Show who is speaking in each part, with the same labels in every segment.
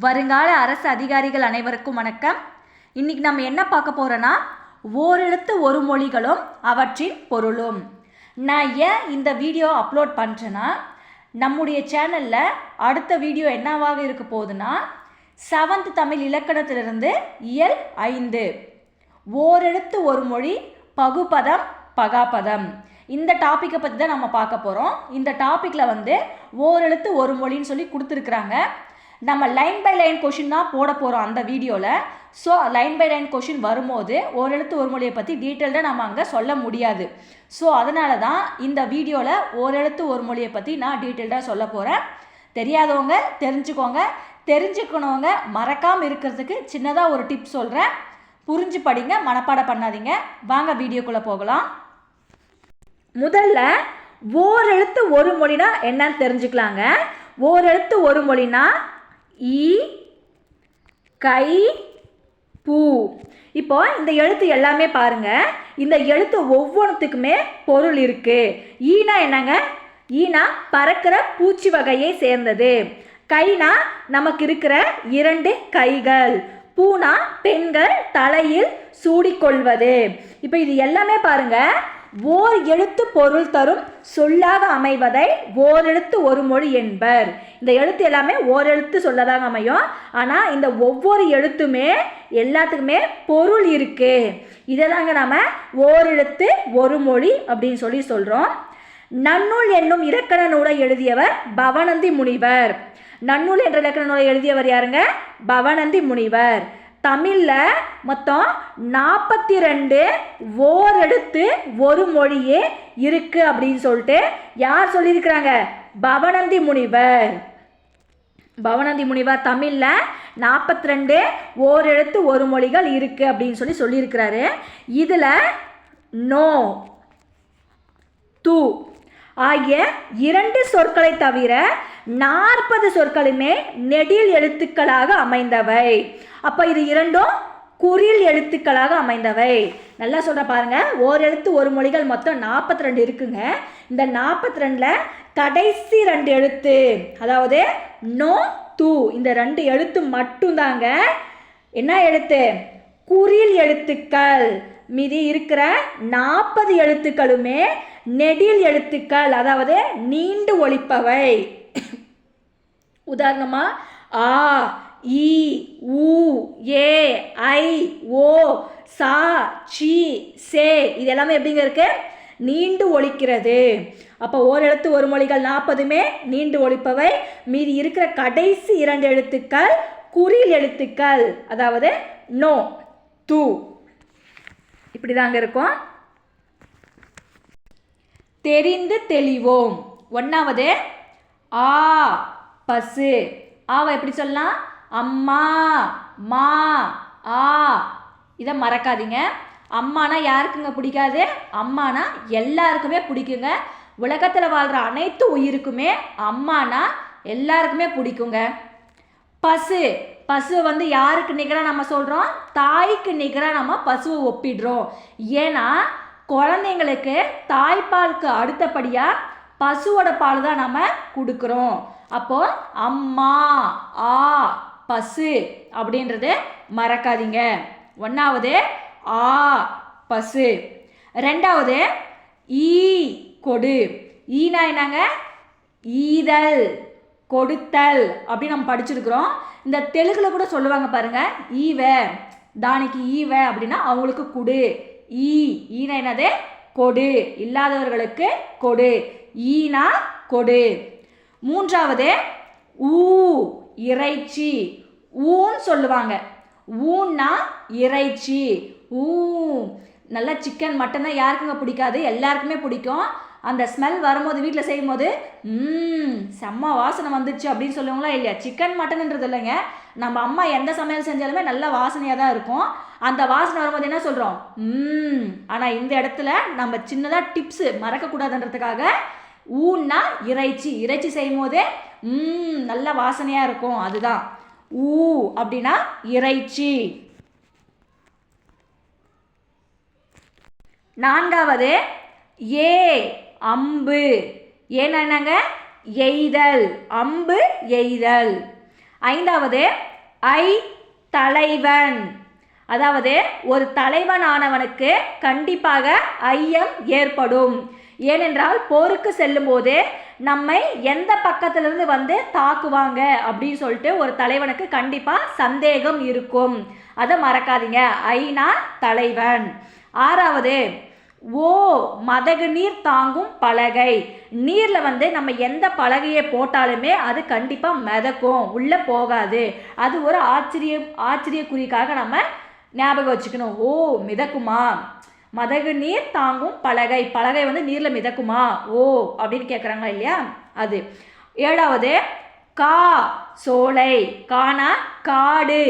Speaker 1: வருங்கால அரசு அதிகாரிகள் அனைவருக்கும் வணக்கம். இன்னைக்கு நம்ம என்ன பார்க்க போறோம்னா, ஓரெழுத்து ஒரு மொழிகளும் அவற்றின் பொருளும். நான் ஏன் இந்த வீடியோ அப்லோட் பண்ணுறேன்னா, நம்முடைய சேனலில் அடுத்த வீடியோ என்னவாக இருக்க போகுதுன்னா, 7th தமிழ் இலக்கணத்திலிருந்து இயல் 5 ஓரெழுத்து ஒரு மொழி பகுபதம் பகாபதம் இந்த டாப்பிக்கை பற்றி தான் நம்ம பார்க்க போகிறோம். இந்த டாப்பிக்கில் ஓரெழுத்து ஒரு மொழின்னு சொல்லி கொடுத்துருக்குறாங்க. நம்ம லைன் பை லைன் கொஷின் தான் போட போகிறோம் அந்த வீடியோவில். So line by line question வரும்போது ஓரெழுத்து ஒரு மொழியை பற்றி டீட்டெயில்டாக நம்ம அங்கே சொல்ல முடியாது. ஸோ அதனால தான் இந்த வீடியோவில் ஓரெழுத்து ஒரு மொழியை பற்றி நான் டீட்டெயில்டாக சொல்ல போகிறேன். தெரியாதவங்க தெரிஞ்சுக்கோங்க, தெரிஞ்சுக்கணவங்க மறக்காமல் இருக்கிறதுக்கு சின்னதாக ஒரு டிப் சொல்கிறேன். புரிஞ்சு படிங்க, மனப்பாடம் பண்ணாதீங்க. வாங்க வீடியோக்குள்ளே போகலாம். முதல்ல ஓரெழுத்து ஒரு மொழினா என்னன்னு தெரிஞ்சுக்கலாங்க. ஓரெழுத்து ஒரு மொழினா ஈ கை பூ. இப்போ இந்த எழுத்து எல்லாமே பாருங்க, இந்த எழுத்து ஒவ்வொன்றுத்துக்குமே பொருள் இருக்கு. ஈனா என்னங்க? ஈனா பறக்கிற பூச்சி வகையை சேர்ந்தது. கைனா நமக்கு இருக்கிற 2 கைகள். பூனா பெண்கள் தலையில் சூடிக்கொள்வது. இப்போ இது எல்லாமே பாருங்க, ஓர் எழுத்து பொருள் தரும் சொல்லாக அமைவதை ஓரெழுத்து ஒரு மொழி என்பர். இந்த எழுத்து எல்லாமே ஓரெழுத்து சொல்லதாக அமையும். ஆனால் இந்த ஒவ்வொரு எழுத்துமே எல்லாத்துக்குமே பொருள் இருக்கு. இதை தாங்க நம்ம ஓரெழுத்து ஒரு மொழி அப்படின்னு சொல்லி சொல்கிறோம். நன்னூல் என்னும் இலக்கண நூலை எழுதியவர் பவணந்தி முனிவர். நன்னூல் என்ற இலக்கண நூலை எழுதியவர் யாருங்க? பவணந்தி முனிவர். தமிழில் மொத்தம் 42 ஓரெழுத்து ஒரு மொழியே இருக்குது அப்படின்னு சொல்லிட்டு யார் சொல்லியிருக்கிறாங்க? பவணந்தி முனிவர். பவணந்தி முனிவர் தமிழில் 42 ஓரெழுத்து ஒரு மொழிகள் இருக்குது அப்படின்னு சொல்லியிருக்கிறாரு. இதில் நோ து ஆகிய 2 சொற்களை தவிர 40 சொற்களுமே நெடில் எழுத்துக்களாக அமைந்தவை. அப்போ இது 2ம் குறில் எழுத்துக்களாக அமைந்தவை. நல்லா சொல்ற பாருங்க, ஓரெழுத்து ஒரு மொழிகள் மொத்தம் 42 இருக்குங்க. இந்த 42ல் கடைசி 2 எழுத்து, அதாவது நோ து, இந்த 2 எழுத்து மட்டும்தாங்க என்ன எழுத்து? குறில் எழுத்துக்கள். மீதி இருக்கிற 40 எழுத்துக்களுமே நெடில் எழுத்துக்கள், அதாவது நீண்டு ஒலிப்பவை. உதாரணமா ஆ, இ, உ, ஏ, ஐ, ஓ, சா, சி, சே இது எல்லாமே எப்படிங்க இருக்கு? நீண்டு ஒலிக்கிறது. அப்போ ஓரெழுத்து ஒரு மொழிகள் 40மே நீண்டு ஒலிப்பவை. மீதி இருக்கிற கடைசி 2 எழுத்துக்கள் குறில் எழுத்துக்கள், அதாவது நோ து. இப்படி தாங்க இருக்கும். தெரிந்து தெளிவோம். 1வது ஆ பசு. ஆவை எப்படி சொல்லலாம்? அம்மா, மா, ஆ. இதை மறக்காதீங்க. அம்மானா யாருக்குங்க பிடிக்காது? அம்மானா எல்லாருக்குமே பிடிக்குங்க. உலகத்தில் வாழ்கிற அனைத்து உயிருக்குமே அம்மானா எல்லாருக்குமே பிடிக்குங்க. பசு, பசு யாருக்கு நிகராக நம்ம சொல்கிறோம்? தாய்க்கு நிகராக நம்ம பசுவை ஒப்பிடுறோம். ஏன்னா குழந்தைங்களுக்கு தாய்ப்பாலுக்கு அடுத்தபடியாக பசுவோட பால் தான் நம்ம கொடுக்குறோம். அப்போ அம்மா, ஆ, பசு அப்படின்றது மறக்காதீங்க. 1வது ஆ பசு. 2வது ஈ கொடு. ஈனா என்னங்க? ஈதல், கொடுத்தல் அப்படின்னு நம்ம படிச்சிருக்கிறோம். இந்த தெலுங்குல கூட சொல்லுவாங்க பாருங்க, ஈவ, தானிக்கு ஈவ அப்படின்னா அவங்களுக்கு கொடு. ஈனா என்னது? கொடு, இல்லாதவர்களுக்கு கொடு. ஈனா கொடு. 3வது ஊ இறைச்சி. ஊன்னு சொல்லுவாங்க. ஊன்னா இறைச்சி. ஊ நல்லா சிக்கன் மட்டன் தான் யாருக்குங்க பிடிக்காது? எல்லாருக்குமே பிடிக்கும். அந்த ஸ்மெல் வரும்போது வீட்டில் செய்யும்போது செம்ம வாசனை வந்துச்சு அப்படின்னு சொல்லுவாங்களா இல்லையா? சிக்கன் மட்டன்ன்றது இல்லைங்க, நம்ம அம்மா எந்த சமையல் செஞ்சாலுமே நல்ல வாசனையாக தான் இருக்கும். அந்த வாசனை வரும்போது என்ன சொல்கிறோம்? ஆனால் இந்த இடத்துல நம்ம சின்னதாக டிப்ஸு மறக்கக்கூடாதுன்றதுக்காக ஊன்னா இறைச்சி. இறைச்சி செய்யும் போதே நல்ல வாசனையாக இருக்கும், அதுதான் ஊ அப்படின்னா இறைச்சி. 4வது ஏ அம்பு. ஏன்னா என்னங்க? எய்தல், அம்பு எய்தல். ஐந்தாவது ஐ தலைவன். அதாவது ஒரு தலைவனானவனுக்கு கண்டிப்பாக ஐயம் ஏற்படும். ஏனென்றால் போருக்கு செல்லும் போது நம்மை எந்த பக்கத்திலிருந்து வந்து தாக்குவாங்க அப்படின்னு சொல்லிட்டு ஒரு தலைவனுக்கு கண்டிப்பாக சந்தேகம் இருக்கும். அதை மறக்காதீங்க. ஐனா தலைவன். ஆறாவது ஓ மதகு நீர் தாங்கும் பலகை. நீரில் வந்து நம்ம எந்த பலகையை போட்டாலுமே அது கண்டிப்பாக மிதக்கும், உள்ளே போகாது. அது ஒரு ஆச்சரிய குறிக்காக நம்ம ஞாபகம் வச்சுக்கணும். ஓ மிதக்குமா, மதகு நீர் தாங்கும் பலகை, பலகை வந்து நீரில் மிதக்குமா ஓ அப்படின்னு கேட்குறாங்களா இல்லையா அது. ஏழாவது கா சோலை. கானா காடு,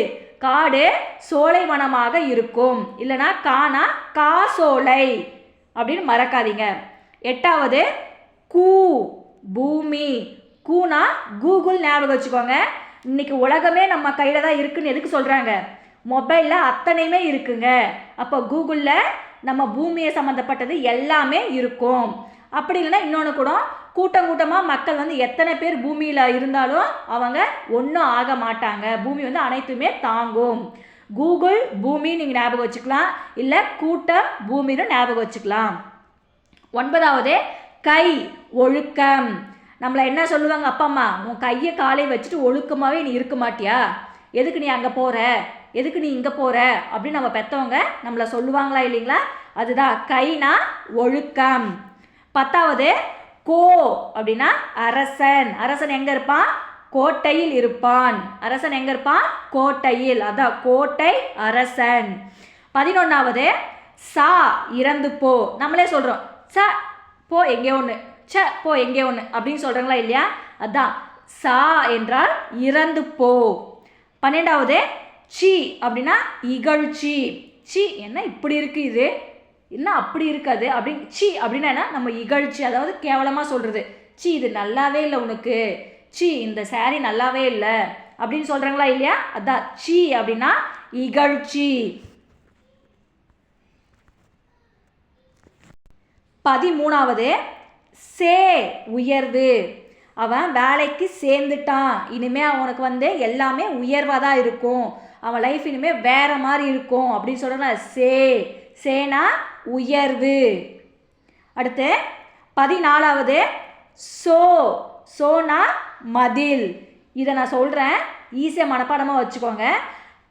Speaker 1: காடு சோலை வனமாக இருக்கும். இல்லைனா கானா காசோலை அப்படின்னு மறக்காதீங்க. எட்டாவது கூ பூமி. கூனா கூகுள் ஞாபகம் வச்சுக்கோங்க. இன்னைக்கு உலகமே நம்ம கையில் தான் இருக்குன்னு எதுக்கு சொல்கிறாங்க? மொபைலில் அத்தனையுமே இருக்குங்க. அப்போ கூகுளில் நம்ம பூமியை சம்மந்தப்பட்டது எல்லாமே இருக்கும். அப்படி இல்லைன்னா இன்னொன்று கூட கூட்டமாக மக்கள் வந்து எத்தனை பேர் பூமியில் இருந்தாலும் அவங்க ஒன்றும் ஆக மாட்டாங்க. பூமி வந்து அனைத்துமே தாங்கும். கூகுள் பூமி நீங்கள் ஞாபகம் வச்சுக்கலாம், இல்லை கூட்டம் பூமின்னு ஞாபகம் வச்சுக்கலாம். ஒன்பதாவது கை ஒழுக்கம். நம்மளை என்ன சொல்லுவாங்க அப்பா அம்மா, உன் கையை காலை வச்சுட்டு ஒழுக்கமாகவே நீ இருக்க மாட்டியா, எதுக்கு நீ அங்கே போகிற, எதுக்கு நீ இங்கே போகிற அப்படின்னு நம்ம பெற்றவங்க நம்மளை சொல்லுவாங்களா இல்லைங்களா? அதுதான் கைனா ஒழுக்கம். பத்தாவது கோ அப்படின்னா அரசன். அரசன் எங்கே இருப்பான்? கோட்டையில் இருப்பான். அரசன் எங்கே இருப்பான்? கோட்டையில். அதான் கோட்டை அரசன். 11வது சா இறந்து போ. நம்மளே சொல்கிறோம் ச போ எங்கே ஒன்று, ச போ எங்கே ஒன்று அப்படின்னு சொல்கிறாங்களா இல்லையா? அதான் சா என்றால் இறந்து போ. 12வது சி அப்படின்னா இகழ்ச்சி. சி என்ன இப்படி இருக்குது, இது என்ன அப்படி இருக்காது அப்படின்னு சி அப்படின்னா நம்ம இகழ்ச்சி, அதாவது கேவலமாக சொல்கிறது. சி இது நல்லாவே இல்லை உனக்கு, சி இந்த சாரி நல்லாவே இல்லை அப்படின்னு சொல்கிறாங்களா இல்லையா? அதான் சி அப்படின்னா இகழ்ச்சி. 13வது சே உயர்வு. அவன் வேலைக்கு சேர்ந்துட்டான், இனிமேல் அவனுக்கு வந்து எல்லாமே உயர்வாக தான் இருக்கும், அவன் லைஃப் இனிமேல் வேறு மாதிரி இருக்கும் அப்படின்னு சொல்கிறா. சேனா உயர்வு. அடுத்து 14வது சோனா மதில். இதை நான் சொல்கிறேன், ஈஸியாக மனப்பாடமாக வச்சுக்கோங்க.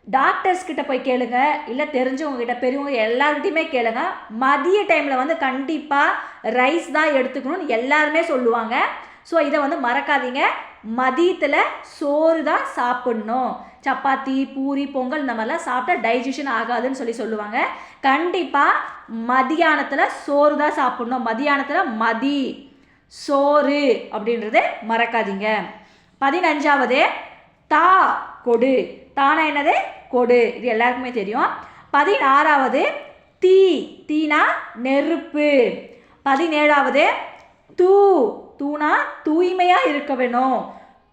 Speaker 1: டாக்டர்ஸ் கிட்ட போய் கேளுங்க, இல்லை தெரிஞ்சவங்க கிட்ட பெரியவங்க எல்லார்கிட்டையுமே கேளுங்க. மதிய டைமில் வந்து கண்டிப்பாக ரைஸ் தான் எடுத்துக்கணும்னு எல்லாருமே சொல்லுவாங்க. ஸோ இதை வந்து மறக்காதீங்க. மதியத்தில் சோறு தான் சாப்பிட்ணும். சப்பாத்தி பூரி பொங்கல் இந்த மாதிரிலாம் சாப்பிட்டா டைஜஷன் ஆகாதுன்னு சொல்லுவாங்க. கண்டிப்பாக மதியானத்தில் சோறு தான் சாப்பிட்ணும். மதியானத்தில் சோறு அப்படின்றது மறக்காதீங்க. 15வது தா கொடு. தானா என்னது? கொடு. இது எல்லாருக்குமே தெரியும். 16வது தீனா நெருப்பு. 17வது தூனா தூய்மையாக இருக்க வேணும்.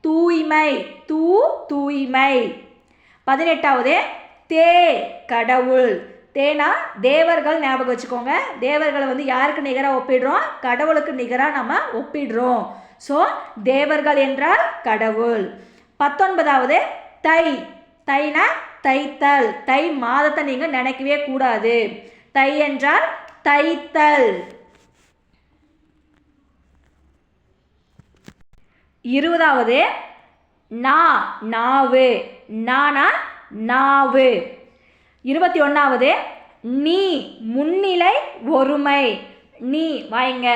Speaker 1: தூய்மை தூய்மை. 18வது கடவுள். தேனா தேவர்கள் ஞாபகம் வச்சுக்கோங்க. தேவர்களை வந்து யாருக்கு நிகராக ஒப்பிடுறோம்? கடவுளுக்கு நிகராக நம்ம ஒப்பிடுறோம். ஸோ தேவர்கள் என்றால் கடவுள். 19வது தைனா தைத்தல். தை மாதத்தை நீங்கள் நினைக்கவே கூடாது. தை என்றால் தைத்தல். 20வது நாவு. நானா நாவு. 21வது நீ முன்னிலை ஒருமை. நீ வாங்க,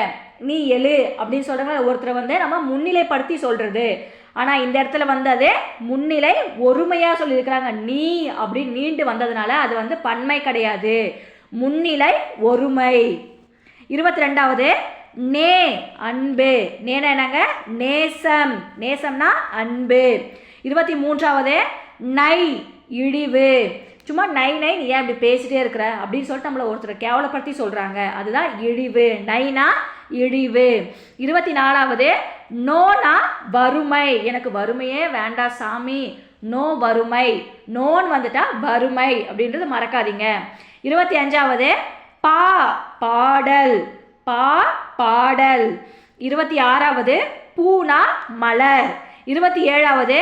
Speaker 1: நீ எழு அப்படின்னு சொல்கிறாங்க. ஒருத்தரை வந்து நம்ம முன்னிலைப்படுத்தி சொல்கிறது. ஆனால் இந்த இடத்துல வந்து அது முன்னிலை ஒருமையாக சொல்லியிருக்கிறாங்க. நீ அப்படின்னு நீண்டு வந்ததுனால அது வந்து பன்மை கிடையாது, முன்னிலை ஒருமை. 22வது நே அன்பு. நேனா என்னங்க? நேசம். நேசம்னா அன்பு. 23வது நை இழிவு. சும்மா நை நீ ஏன் இப்படி பேசிட்டே இருக்கிற அப்படின்னு சொல்லிட்டு நம்மளை ஒருத்தர் கேவலப்படுத்தி சொல்கிறாங்க. அதுதான் இழிவு. நைனா இழிவு. 24வது நோனா வறுமை. எனக்கு வறுமையே வேண்டாம் சாமி, நோ வறுமை. நோன் வந்துட்டா வறுமை அப்படின்றது மறக்காதீங்க. 25வது பாடல். பாடல். 26வது பூனா மலர். 27வது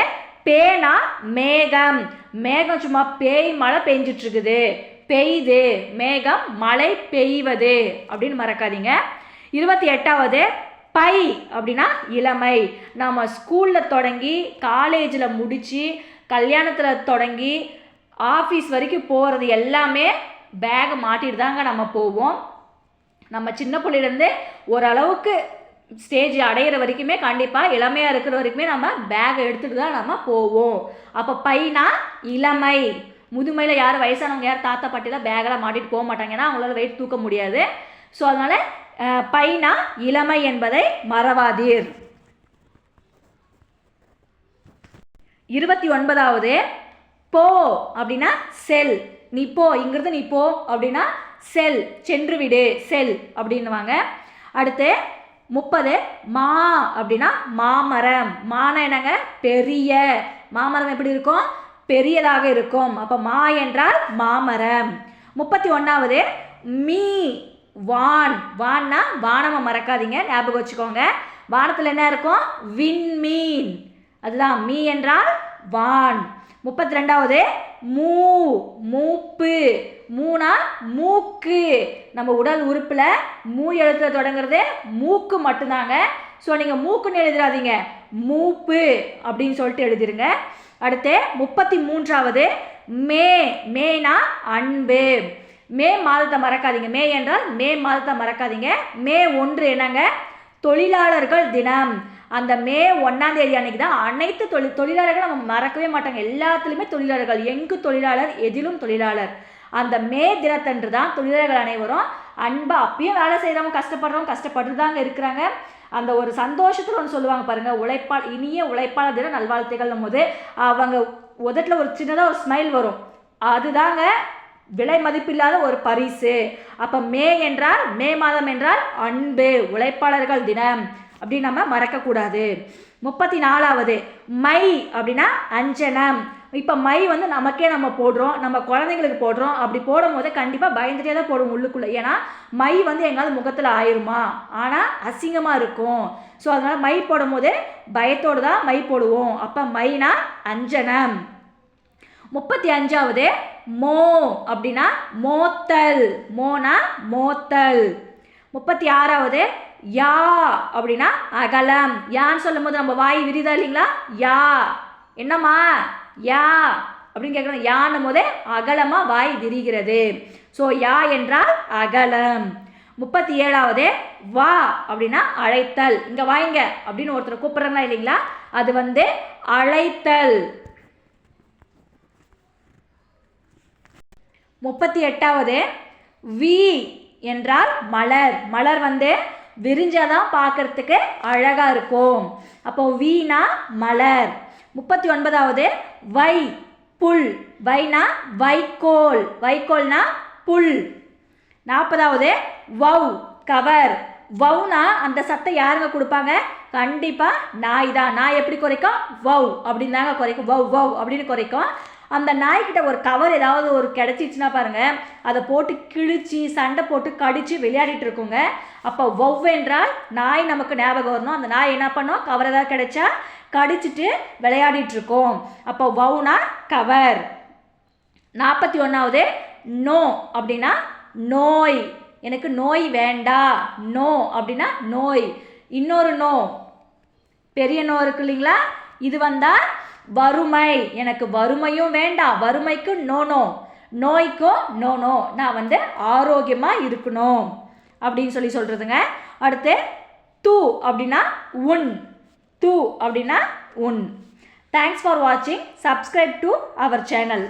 Speaker 1: பேனா மேகம். மேகம் சும்மா பேய் மழை பெஞ்சிட்டு இருக்குது, பெய்யுது. மேகம் மழை பெய்வது அப்படின்னு மறக்காதீங்க. 28வது பை அப்படின்னா இளமை. நம்ம ஸ்கூலில் தொடங்கி காலேஜில் முடித்து கல்யாணத்தில் தொடங்கி ஆஃபீஸ் வரைக்கும் போகிறது எல்லாமே பேகை மாட்டிட்டு தாங்க நம்ம போவோம். நம்ம சின்ன பிள்ளையிலேருந்து ஓரளவுக்கு ஸ்டேஜ் அடையிற வரைக்குமே கண்டிப்பாக இளமையாக இருக்கிற வரைக்குமே நம்ம பேகை எடுத்துகிட்டு தான் நம்ம போவோம். அப்போ பைனா இளமை. முதுமையில் யார் வயசானவங்க யார் தாத்தா பாட்டிலாம் பேகெல்லாம் மாட்டிட்டு போக மாட்டாங்க, ஏன்னா அவங்களால வெயிட் தூக்க முடியாது. ஸோ அதனால் பைனா இளமை என்பதை மறவாதீர். 29வது போ அப்படின்னா செல். நீ போ, இங்கிருந்து நீ போ அப்படின்னா செல், சென்று விடு, செல் அப்படின்னுவாங்க. அடுத்து 30 மா அப்படின்னா மாமரம். மானா என்னங்க? பெரிய. மாமரம் எப்படி இருக்கும்? பெரியதாக இருக்கும். அப்போ மா என்றால் மாமரம். 31வது மீ வான். வான்னா வானமை மறக்காதீங்க, ஞாபகம் வச்சுக்கோங்க. வானத்தில் என்ன இருக்கும்? விண்மீன். அதுதான் மீ என்றால் வான். 32வது மூ. மூப்பு. மூனா மூக்கு. நம்ம உடல் உறுப்பில் மூ எழுத்துல தொடங்குறது மூக்கு மட்டும்தாங்க. ஸோ நீங்கள் மூக்குன்னு எழுதிடாதீங்க, மூப்பு அப்படின்னு சொல்லிட்டு எழுதிருங்க. அடுத்து 33வது மே. மேனா அன்பு. மே மாதத்தை மறக்காதீங்க. மே என்றால் மே மாதத்தை மறக்காதீங்க. மே 1 என்னங்க? தொழிலாளர்கள் தினம். அந்த மே 1ஆம் தேதி அன்னைக்கு தான் அனைத்து தொழிலாளர்கள் நம்ம மறக்கவே மாட்டாங்க. எல்லாத்துலேயுமே தொழிலாளர்கள், எங்கு தொழிலாளர் எதிலும் தொழிலாளர். அந்த மே தினத்தன்று தான் தொழிலாளர்கள் அனைவரும் அன்பாக, அப்பயும் வேலை செய்கிறவங்க கஷ்டப்படுறவங்க கஷ்டப்பட்டு தாங்க இருக்கிறாங்க. அந்த ஒரு சந்தோஷத்தில் ஒன்று சொல்லுவாங்க பாருங்கள், இனிய உழைப்பாளர் தின நல்வாழ்த்துக்கள் போது அவங்க உதட்டில் ஒரு சின்னதாக ஒரு ஸ்மைல் வரும். அதுதாங்க விலை மதிப்பில்லாத ஒரு பரிசு. அப்போ மே என்றால், மே மாதம் என்றால் அன்பு, உழைப்பாளர்கள் தினம் அப்படின்னு நம்ம மறக்கக்கூடாது. 34வது மை அப்படின்னா அஞ்சனம். இப்போ மை நமக்கே நம்ம போடுறோம், நம்ம குழந்தைங்களுக்கு போடுறோம். அப்படி போடும் போது கண்டிப்பாக பயந்துட்டே தான் போடுவோம் உள்ளுக்குள்ளே. ஏன்னா மை எங்காவது முகத்தில் ஆயிருமா, ஆனால் அசிங்கமாக இருக்கும். ஸோ அதனால் மை போடும் போது பயத்தோடு தான் மை போடுவோம். அப்போ மைனா அஞ்சனம். 35வது மோ அப்படின்னா மோத்தல். மோனா மோத்தல். 36வது யா அப்படின்னா அகலம். யான்னு சொல்லும் போது நம்ம வாய் விரிதா இல்லைங்களா? யா. என்னம்மா யா அப்படின்னு கேட்கணும். யான்னும் போதே அகலமாக வாய் விரிகிறது. ஸோ யா என்றால் அகலம். 37வது வா அப்படின்னா அழைத்தல். இங்கே வாங்க அப்படின்னு ஒருத்தர் கூப்பிட்றாங்களா இல்லைங்களா? அது அழைத்தல். 38வது வி என்றால் மலர். மலர் விரிஞ்சாதான் பார்க்கறதுக்கு அழகாக இருக்கும். அப்போ வீணா மலர். 39வது வை புல். வைனா வைக்கோல். வைக்கோல்னா புல். 40வது வவ் கவர். வவ்னா அந்த சத்தம் யாருங்க கொடுப்பாங்க? கண்டிப்பாக நாய் தான். நாய் எப்படி குறைக்கும்? வவ் அப்படின்னு தாங்க குறைக்கும். வவ் வவ் அப்படின்னு குறைக்கும். அந்த நாய்கிட்ட ஒரு கவர் ஏதாவது ஒரு கிடச்சிச்சுன்னா பாருங்கள், அதை போட்டு கிழிச்சு சண்டை போட்டு கடித்து விளையாடிட்டு இருக்குங்க. அப்போ வவ் என்றால் நாய் நமக்கு ஞாபகம் வரணும். அந்த நாய் என்ன பண்ணோம்? கவர் ஏதாவது கிடைச்சா கடிச்சிட்டு விளையாடிட்டுருக்கோம். அப்போ வவ்னா கவர். 41வது நோ அப்படின்னா நோய். எனக்கு நோய் வேண்டாம். நோ அப்படின்னா நோய். இன்னொரு நோ, பெரிய நோ இருக்கு இல்லைங்களா? இது வந்தால் வறுமை. எனக்கு வறுமையும் வேண்டாம். வறுமைக்கு நோ நோ. நோய்க்கும் நோ நோ. நான் ஆரோக்கியமாக இருக்கணும் அப்படின்னு சொல்கிறதுங்க. அடுத்து தூ அப்படின்னா உன். தூ அப்படின்னா உன். தேங்க்ஸ் ஃபார் வாட்சிங். Subscribe to our channel.